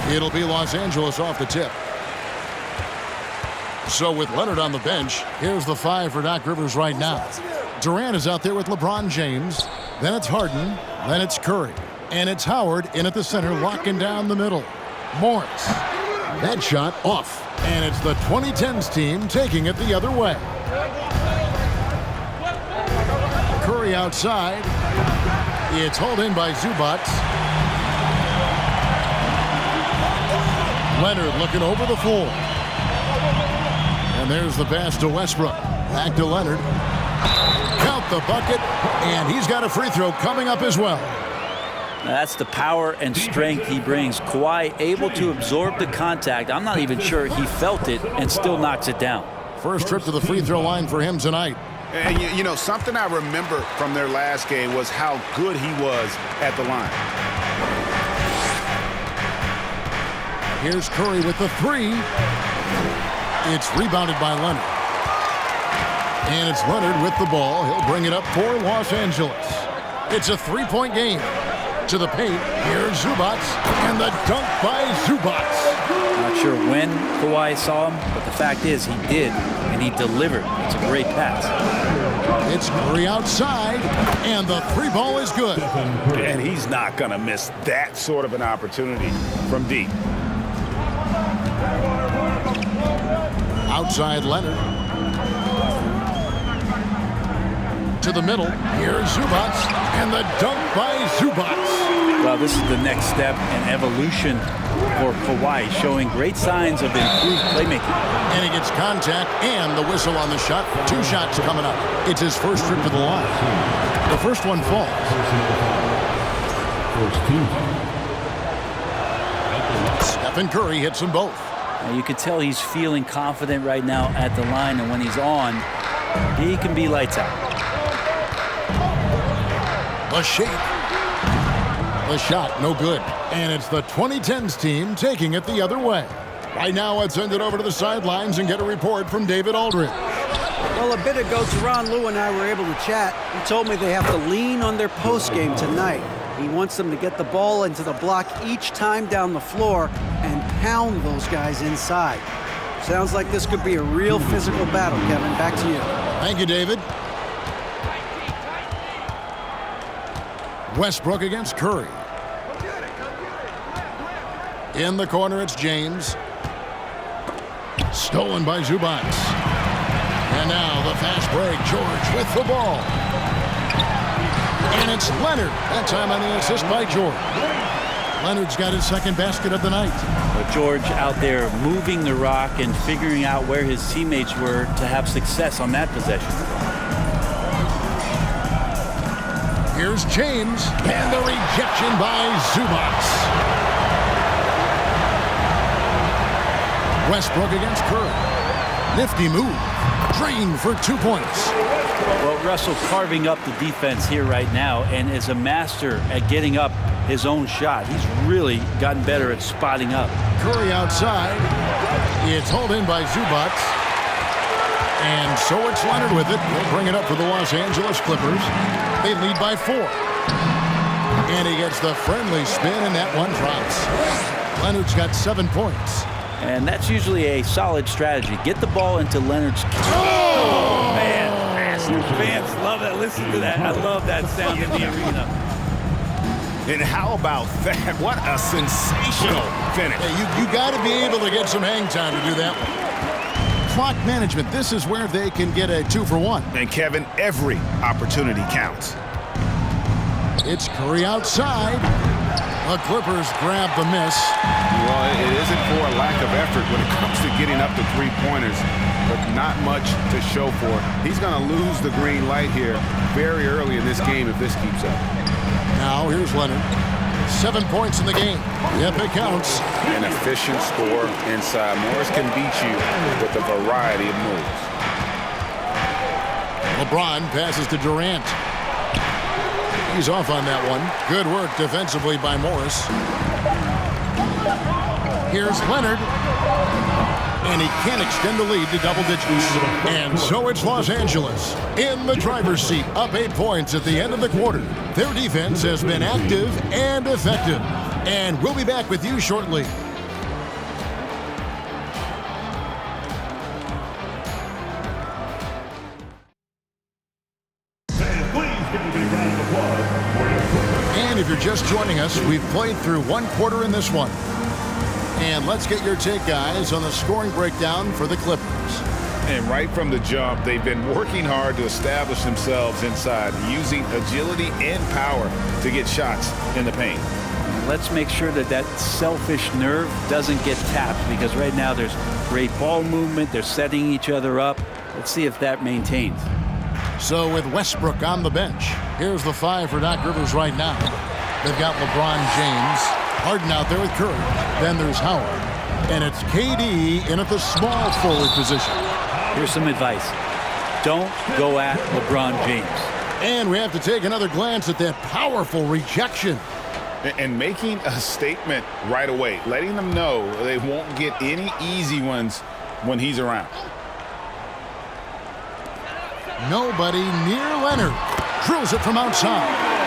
It'll be Los Angeles off the tip. So with Leonard on the bench, here's the 5 for Doc Rivers right now. Durant is out there with LeBron James. Then it's Harden. Then it's Curry. And it's Howard in at the center, locking down the middle. Morris. That shot off. And it's the 2010s team taking it the other way. Curry outside. It's hauled in by Zubac. Leonard looking over the floor. And there's the pass to Westbrook. Back to Leonard. Count the bucket. And he's got a free throw coming up as well. That's the power and strength he brings. Kawhi able to absorb the contact. I'm not even sure he felt it and still knocks it down. First trip to the free throw line for him tonight. And you know, something I remember from their last game was how good he was at the line. Here's Curry with the 3. It's rebounded by Leonard. And it's Leonard with the ball. He'll bring it up for Los Angeles. It's a 3-point game. To the paint, here's Zubac, and the dunk by Zubac. Not sure when Kawhi saw him, but the fact is he did, and he delivered. It's a great pass. It's Curry outside, and the 3 ball is good. And he's not going to miss that sort of an opportunity from deep. Outside Leonard. To the middle, here's Zubac, and the dunk by Zubac. Well, this is the next step in evolution for Kawhi, showing great signs of improved playmaking. And he gets contact and the whistle on the shot. 2 shots coming up. It's his first trip to the line. The first one falls. Stephen Curry hits them both. Now, you could tell he's feeling confident right now at the line, and when he's on, he can be lights out. The shake. The shot, no good. And it's the 2010s team taking it the other way. Right now, let's send it over to the sidelines and get a report from David Aldridge. Well, a bit ago, Teron Lue and I were able to chat. He told me they have to lean on their post game tonight. He wants them to get the ball into the block each time down the floor and pound those guys inside. Sounds like this could be a real physical battle, Kevin. Back to you. Thank you, David. Westbrook against Curry. In the corner, it's James. Stolen by Zubac. And now the fast break. George with the ball. And it's Leonard. That time on the assist by George. Leonard's got his second basket of the night. Well, George out there moving the rock and figuring out where his teammates were to have success on that possession. Here's James, and the rejection by Zubac. Westbrook against Curry. Nifty move. Drained for 2 points. Well, Russell carving up the defense here right now and is a master at getting up his own shot. He's really gotten better at spotting up. Curry outside. It's hauled in by Zubac. And so it's Leonard with it. He'll bring it up for the Los Angeles Clippers. They lead by 4. And he gets the friendly spin, and that one drops. Leonard's got 7 points. And that's usually a solid strategy. Get the ball into Leonard's... Oh, man. Fans love that. Listen to that. I love that sound in the arena. And how about that? What a sensational finish. Hey, you got to be able to get some hang time to do that one. Clock management, this is where they can get a 2-for-1. And Kevin, every opportunity counts. It's Curry outside. The Clippers grab the miss. Well, it isn't for a lack of effort when it comes to getting up to 3-pointers, but not much to show for it. He's going to lose the green light here very early in this game if this keeps up. Now here's Leonard. 7 points in the game. Yep, it counts. An efficient score inside. Morris can beat you with a variety of moves. LeBron passes to Durant. He's off on that one. Good work defensively by Morris. Here's Leonard. And he can't extend the lead to double digits. And so it's Los Angeles in the driver's seat, up 8 points at the end of the quarter. Their defense has been active and effective. And we'll be back with you shortly. you're just joining us, we've played through one quarter in this one. And let's get your take, guys, on the scoring breakdown for the Clippers. And right from the jump, they've been working hard to establish themselves inside, using agility and power to get shots in the paint. Let's make sure that that selfish nerve doesn't get tapped, because right now there's great ball movement. They're setting each other up. Let's see if that maintains. So with Westbrook on the bench, here's the 5 for Doc Rivers right now. They've got LeBron James, Harden out there with Curry. Then there's Howard. And it's KD in at the small forward position. Here's some advice. Don't go at LeBron James. And we have to take another glance at that powerful rejection. And making a statement right away, letting them know they won't get any easy ones when he's around. Nobody near Leonard. Drills it from outside.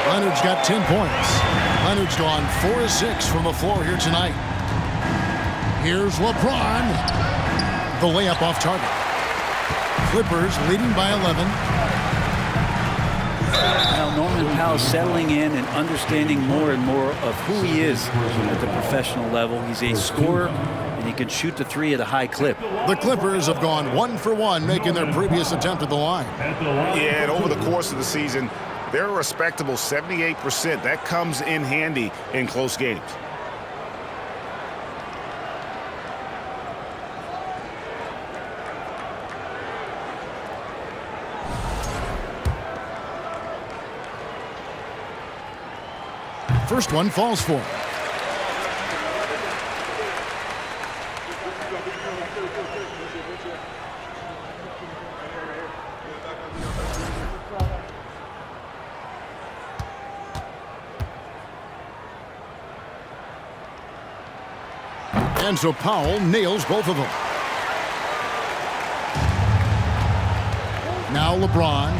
Leonard's got 10 points. Leonard's gone 4 of 6 from the floor here tonight. Here's LeBron. The layup off target. Clippers leading by 11. Now Norman Powell's settling in and understanding more and more of who he is at the professional level. He's a scorer, and he can shoot the 3 at a high clip. The Clippers have gone 1 for 1, making their previous attempt at the line. Yeah, and over the course of the season, they're a respectable 78%. That comes in handy in close games. First one falls for him. And so Powell nails both of them. Now LeBron.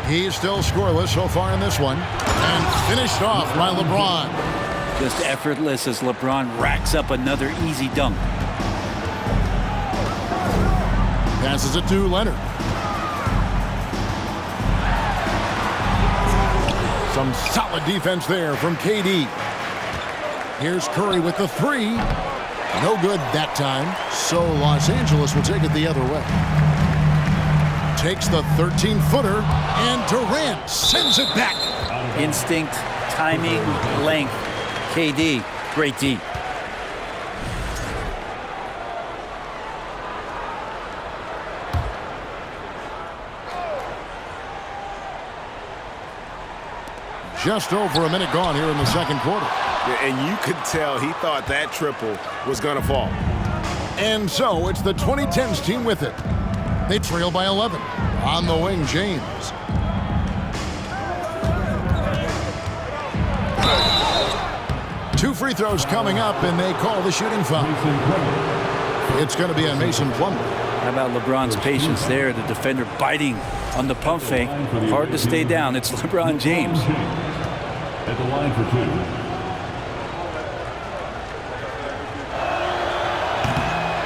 He's still scoreless so far in this one. And finished off by LeBron. Just effortless as LeBron racks up another easy dunk. Passes it to Leonard. Some solid defense there from KD. Here's Curry with the 3. No good that time. So Los Angeles will take it the other way. Takes the 13-footer, and Durant sends it back. Instinct, timing, length. KD, great D. Just over a minute gone here in the second quarter. And you could tell he thought that triple was going to fall. And so it's the 2010s team with it. They trail by 11. On the wing, James. Two free throws coming up, and they call the shooting foul. It's going to be on Mason Plumlee. How about LeBron's patience there? The defender biting on the pump fake. Hard to stay down. It's LeBron James. At the line for 2.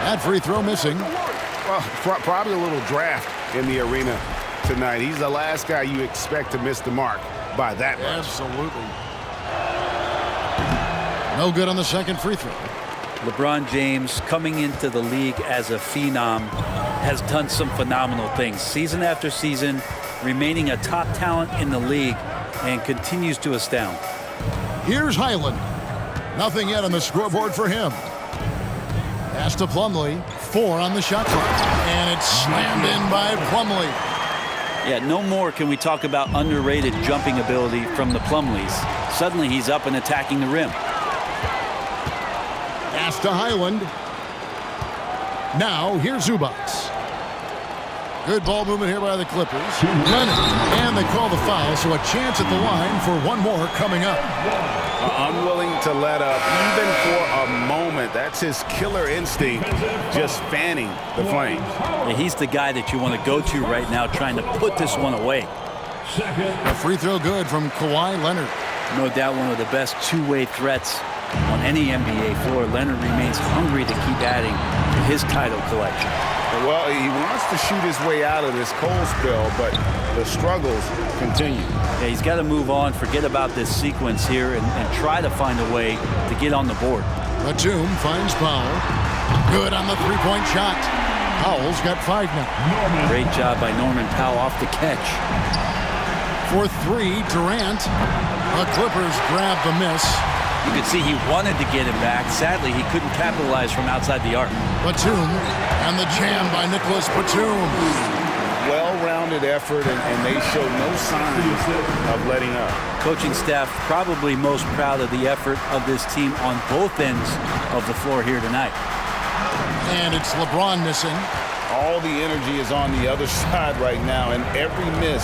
That free throw missing. Well, probably a little draft in the arena tonight. He's the last guy you expect to miss the mark by that much. Absolutely. No good on the second free throw. LeBron James, coming into the league as a phenom, has done some phenomenal things. Season after season, remaining a top talent in the league, and continues to astound. Here's Highland. Nothing yet on the scoreboard for him. Pass to Plumlee. 4 on the shot clock. And it's slammed in by Plumlee. Yeah, no more can we talk about underrated jumping ability from the Plumlees. Suddenly he's up and attacking the rim. Pass to Highland. Now here's Zubats. Good ball movement here by the Clippers. Leonard. And they call the foul, so a chance at the line for one more coming up. Unwilling to let up even for a moment. That's his killer instinct, just fanning the flames. Yeah, he's the guy that you want to go to right now, trying to put this one away. A free throw good from Kawhi Leonard. No doubt one of the best two-way threats on any NBA floor. Leonard remains hungry to keep adding to his title collection. Well, he wants to shoot his way out of this cold spell, but the struggles continue. Yeah, he's got to move on, forget about this sequence here, and try to find a way to get on the board. Batum finds Powell. Good on the three-point shot. Powell's got 5 now. Great job by Norman Powell off the catch. For 3, Durant. The Clippers grab the miss. You could see he wanted to get him back. Sadly, he couldn't capitalize from outside the arc. Batum and the jam by Nicholas Batum. Well-rounded effort, and they show no signs of letting up. Coaching staff probably most proud of the effort of this team on both ends of the floor here tonight. And it's LeBron missing. All the energy is on the other side right now, and every miss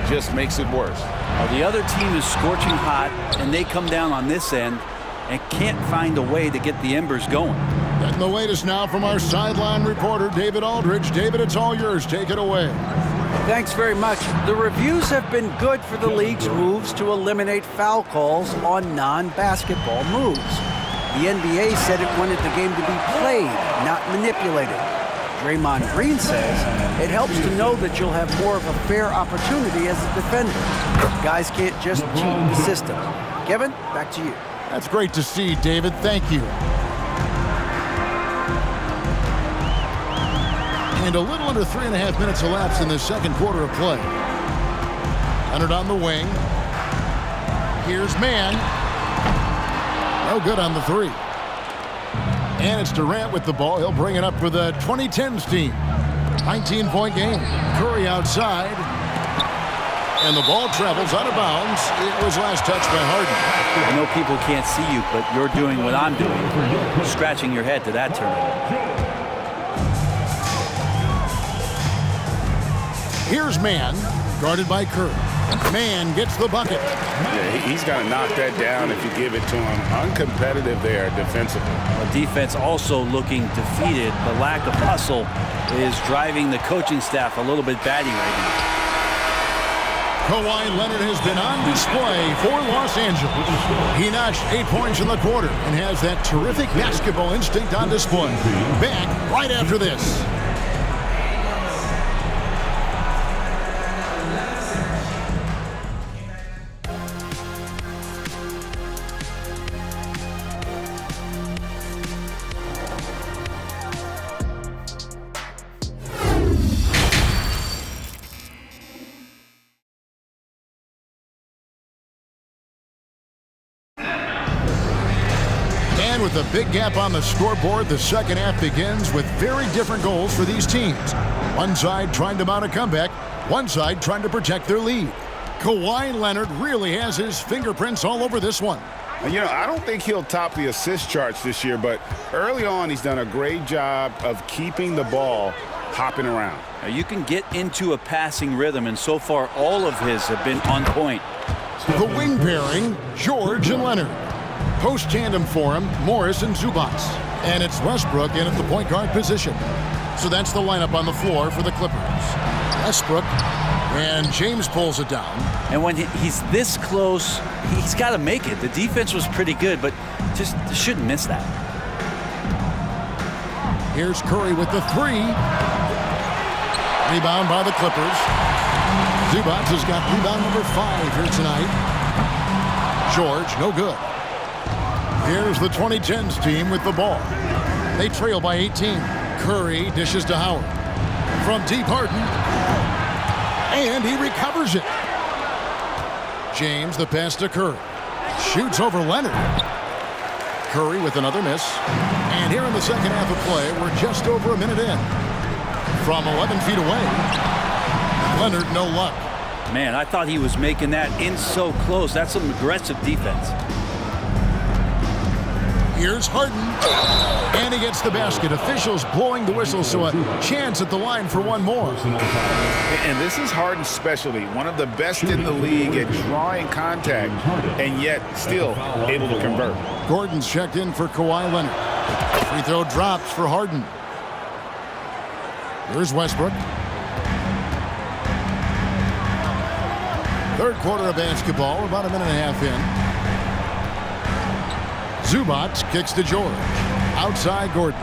just makes it worse. Well, the other team is scorching hot, and they come down on this end and can't find a way to get the embers going. Getting the latest now from our sideline reporter, David Aldridge. David, it's all yours. Take it away. Thanks very much. The reviews have been good for the league's moves to eliminate foul calls on non-basketball moves. The NBA said it wanted the game to be played, not manipulated. Draymond Green says it helps to know that you'll have more of a fair opportunity as a defender. Guys can't just cheat the system. Kevin, back to you. That's great to see, David. Thank you. And a little under 3.5 minutes elapsed in the second quarter of play. Leonard on the wing. Here's Mann. No good on the 3. And it's Durant with the ball. He'll bring it up for the 2010s team. 19-point game. Curry outside. And the ball travels out of bounds. It was last touched by Harden. I know people can't see you, but you're doing what I'm doing. Scratching your head to that turn. Here's Mann, guarded by Curry. Mann gets the bucket. Yeah, he's got to knock that down if you give it to him. Uncompetitive there defensively. The defense also looking defeated. The lack of hustle is driving the coaching staff a little bit batty right now. Kawhi Leonard has been on display for Los Angeles. He notched 8 points in the quarter and has that terrific basketball instinct on display. Back right after this. With a big gap on the scoreboard, the second half begins with very different goals for these teams. One side trying to mount a comeback, one side trying to protect their lead. Kawhi Leonard really has his fingerprints all over this one. And, you know, I don't think he'll top the assist charts this year, but early on he's done a great job of keeping the ball hopping around. Now, you can get into a passing rhythm, and so far all of his have been on point. The wing pairing, George and Leonard. Post tandem for him, Morris and Zubac. And it's Westbrook in at the point guard position. So that's the lineup on the floor for the Clippers. Westbrook, and James pulls it down. And when he's this close, he's got to make it. The defense was pretty good, but just shouldn't miss that. Here's Curry with the 3. Rebound by the Clippers. Zubac has got rebound number 5 here tonight. George, no good. Here's the 2010s team with the ball. They trail by 18. Curry dishes to Howard. From deep, Harden. And he recovers it. James, the pass to Curry. Shoots over Leonard. Curry with another miss. And here in the second half of play, we're just over a minute in. From 11 feet away, Leonard, no luck. Man, I thought he was making that in so close. That's some aggressive defense. Here's Harden, and he gets the basket. Officials blowing the whistle, so a chance at the line for one more. And this is Harden's specialty, one of the best in the league at drawing contact, and yet still able to convert. Gordon's checked in for Kawhi Leonard. Free throw drops for Harden. Here's Westbrook. Third quarter of basketball, about a minute and a half in. Zubac kicks to George. Outside Gordon.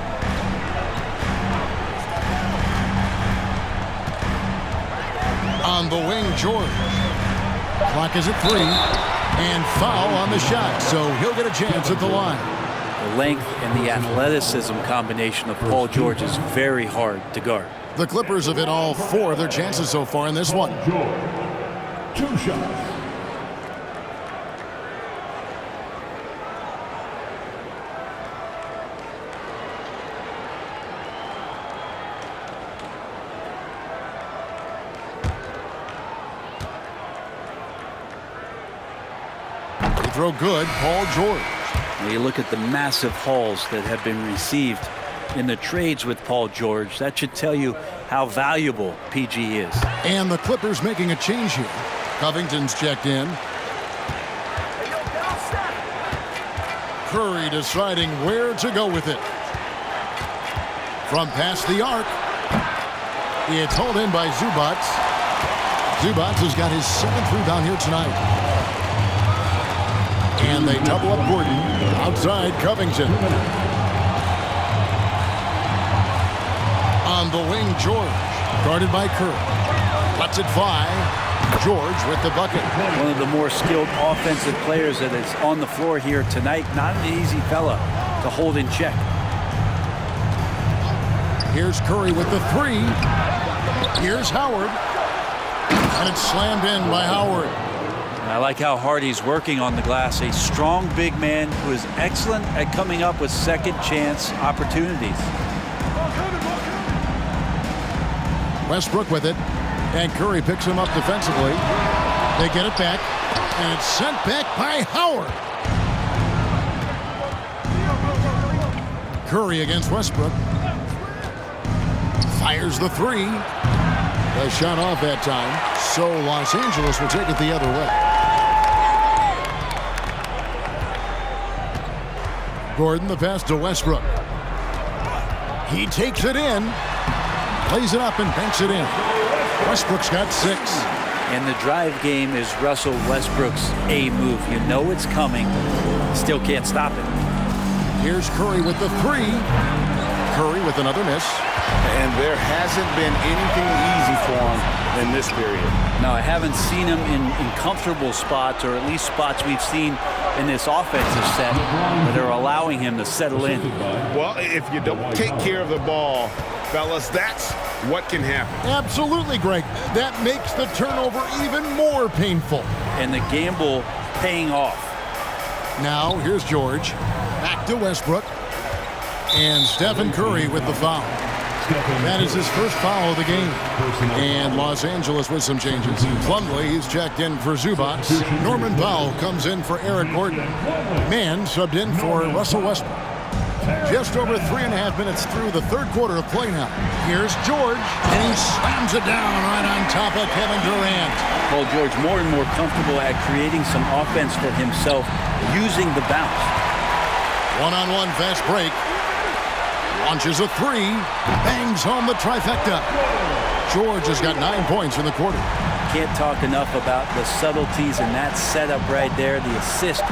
On the wing, George. Clock is at 3. And foul on the shot, so he'll get a chance at the line. The length and the athleticism combination of Paul George is very hard to guard. The Clippers have hit all 4 of their chances so far in this one. George, 2 shots. Throw good, Paul George. When you look at the massive hauls that have been received in the trades with Paul George, that should tell you how valuable PG is. And the Clippers making a change here. Covington's checked in. Curry deciding where to go with it. From past the arc. It's hauled in by Zubac. Zubac has got his 7th rebound here tonight. And they double up Gordon. Outside Covington. On the wing, George. Guarded by Curry. Lets it fly. George with the bucket. One of the more skilled offensive players that is on the floor here tonight. Not an easy fella to hold in check. Here's Curry with the 3. Here's Howard. And it's slammed in by Howard. I like how hard he's working on the glass. A strong big man who is excellent at coming up with second chance opportunities. Westbrook with it. And Curry picks him up defensively. They get it back. And it's sent back by Howard. Curry against Westbrook. Fires the 3. The shot off that time. So Los Angeles will take it the other way. Gordon, the pass to Westbrook. He takes it in. Plays it up and banks it in. Westbrook's got 6. And the drive game is Russell Westbrook's A move. You know it's coming. Still can't stop it. Here's Curry with the 3. Curry with another miss. And there hasn't been anything easy for him in this period. No, I haven't seen him in comfortable spots, or at least spots we've seen in this offensive set that are allowing him to settle in. Well, if you don't take care of the ball, fellas, that's what can happen. Absolutely, Greg. That makes the turnover even more painful. And the gamble paying off. Now, here's George. Back to Westbrook. And Stephen Curry with the foul. That is his first foul of the game. And Los Angeles with some changes. Plumlee, he's checked in for Zubac. Norman Powell comes in for Eric Gordon. Mann subbed in for Russell Westbrook. Just over 3.5 minutes through the third quarter of play now. Here's George, and he slams it down right on top of Kevin Durant. Paul George more and more comfortable at creating some offense for himself using the bounce. One-on-one fast break. Launches a 3. Bangs home the trifecta. George has got 9 points in the quarter. Can't talk enough about the subtleties in that setup right there. The assist,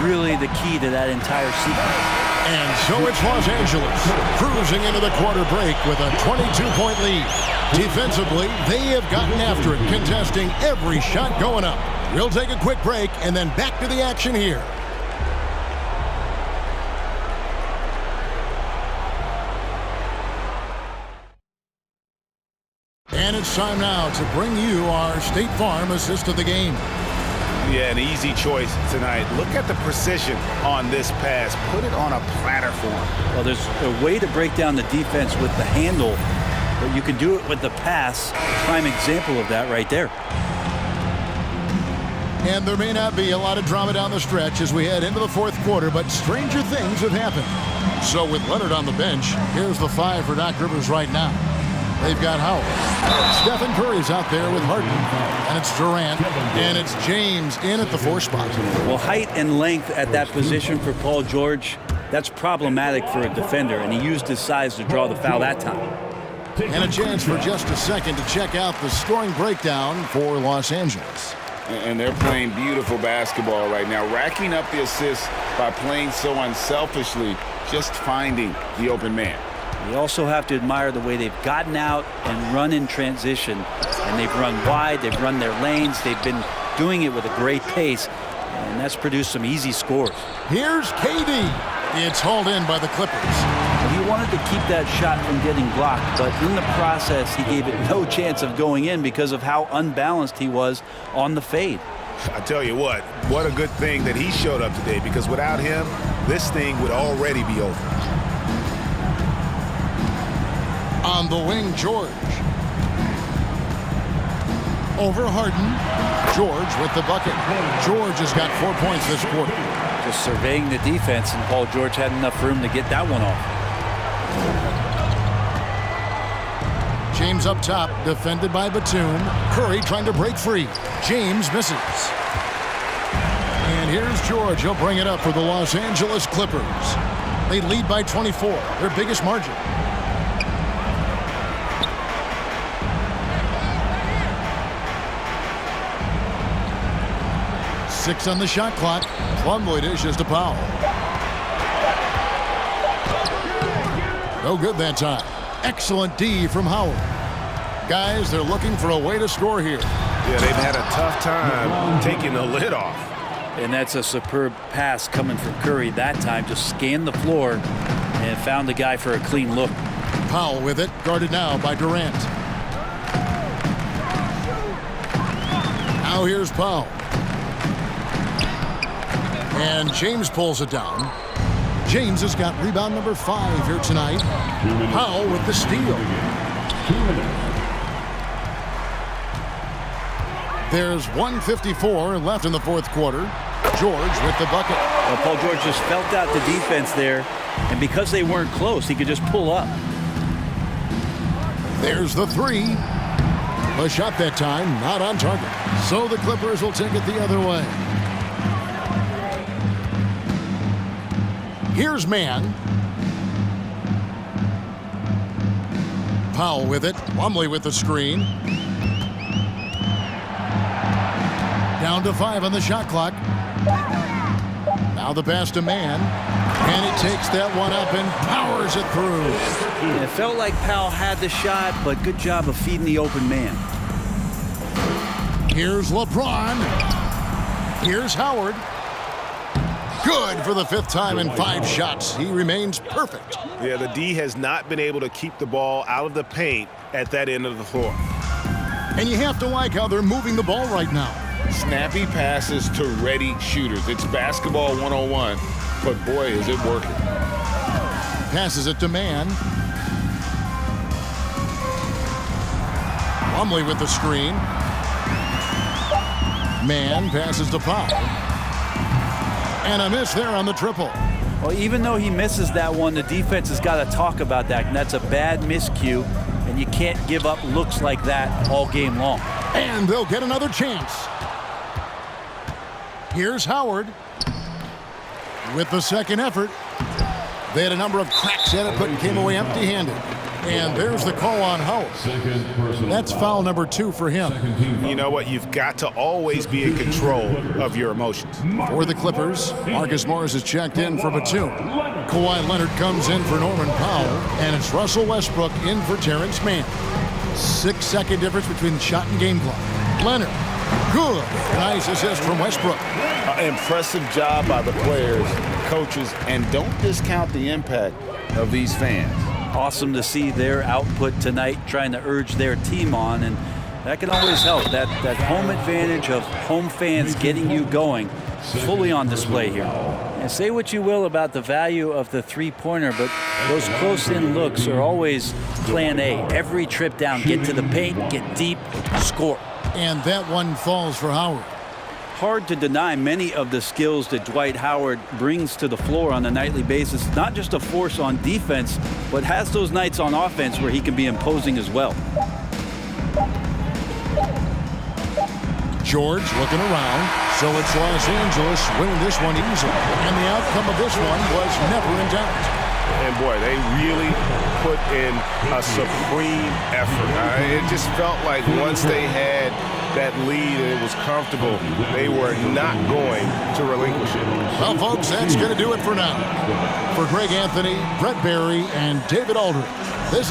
really the key to that entire sequence. And so it's Los Angeles cruising into the quarter break with a 22-point lead. Defensively, they have gotten after it, contesting every shot going up. We'll take a quick break and then back to the action here. And it's time now to bring you our State Farm assist of the game. Yeah, an easy choice tonight. Look at the precision on this pass. Put it on a platter for him. Well, there's a way to break down the defense with the handle, but you can do it with the pass. Prime example of that right there. And there may not be a lot of drama down the stretch as we head into the fourth quarter, but stranger things have happened. So with Leonard on the bench, here's the 5 for Doc Rivers right now. They've got Howard. Stephen Curry's out there with Harden. And it's Durant. And it's James in at the 4 spot. Well, height and length at that position for Paul George, that's problematic for a defender, and he used his size to draw the foul that time. And a chance for just a second to check out the scoring breakdown for Los Angeles. And they're playing beautiful basketball right now, racking up the assists by playing so unselfishly, just finding the open man. You also have to admire the way they've gotten out and run in transition. And they've run wide, they've run their lanes, they've been doing it with a great pace, and that's produced some easy scores. Here's KD. It's hauled in by the Clippers. He wanted to keep that shot from getting blocked, but in the process, he gave it no chance of going in because of how unbalanced he was on the fade. I tell you what a good thing that he showed up today, because without him, this thing would already be over. On the wing, George. Over Harden. George with the bucket. George has got 4 points this quarter. Just surveying the defense, and Paul George had enough room to get that one off. James up top, defended by Batum. Curry trying to break free. James misses. And here's George. He'll bring it up for the Los Angeles Clippers. They lead by 24, their biggest margin. Six on the shot clock. Plumlee dishes to Powell. No good that time. Excellent D from Howard. Guys, they're looking for a way to score here. Yeah, they've had a tough time taking the lid off. And that's a superb pass coming from Curry that time. Just scanned the floor and found the guy for a clean look. Powell with it, guarded now by Durant. Now here's Powell. And James pulls it down. James has got rebound number 5 here tonight. Powell with the steal. There's 1:54 left in the fourth quarter. George with the bucket. Well, Paul George just felt out the defense there, and because they weren't close, he could just pull up. There's the three. A shot that time, not on target. So the Clippers will take it the other way. Here's man. Powell with it. Plumlee with the screen. Down to 5 on the shot clock. Now the pass to man. And he takes that one up and powers it through. It felt like Powell had the shot, but good job of feeding the open man. Here's LeBron. Here's Howard. Good for the 5th time in 5 shots. He remains perfect. Yeah, the D has not been able to keep the ball out of the paint at that end of the floor. And you have to like how they're moving the ball right now. Snappy passes to ready shooters. It's basketball 101, but boy, is it working. Passes it to man. Plumlee with the screen. Man passes to Powell. And a miss there on the triple. Well, even though he misses that one, the defense has got to talk about that, and that's a bad miscue, and you can't give up looks like that all game long. And they'll get another chance. Here's Howard with the second effort. They had a number of cracks at it, but came away empty-handed. And there's the call on Howard. That's foul number 2 for him. You know what? You've got to always be in control of your emotions. For the Clippers, Marcus Morris is checked in for Batum. Kawhi Leonard comes in for Norman Powell. And it's Russell Westbrook in for Terrence Mann. 6-second difference between the shot and game clock. Leonard, good. Nice assist from Westbrook. Impressive job by the players, coaches, and don't discount the impact of these fans. Awesome to see their output tonight, trying to urge their team on, and that can always help. That home advantage of home fans getting you going, fully on display here. And say what you will about the value of the three-pointer, but those close-in looks are always plan A. Every trip down, get to the paint, get deep, score. And that one falls for Howard. Hard to deny many of the skills that Dwight Howard brings to the floor on a nightly basis. Not just a force on defense, but has those nights on offense where he can be imposing as well. George looking around. So it's Los Angeles winning this one easily. And the outcome of this one was never in doubt. And boy, they really put in a supreme effort. It just felt like once they had that lead and it was comfortable, they were not going to relinquish it. Well, folks, that's going to do it for now. For Greg Anthony, Brett Barry, and David Aldridge, this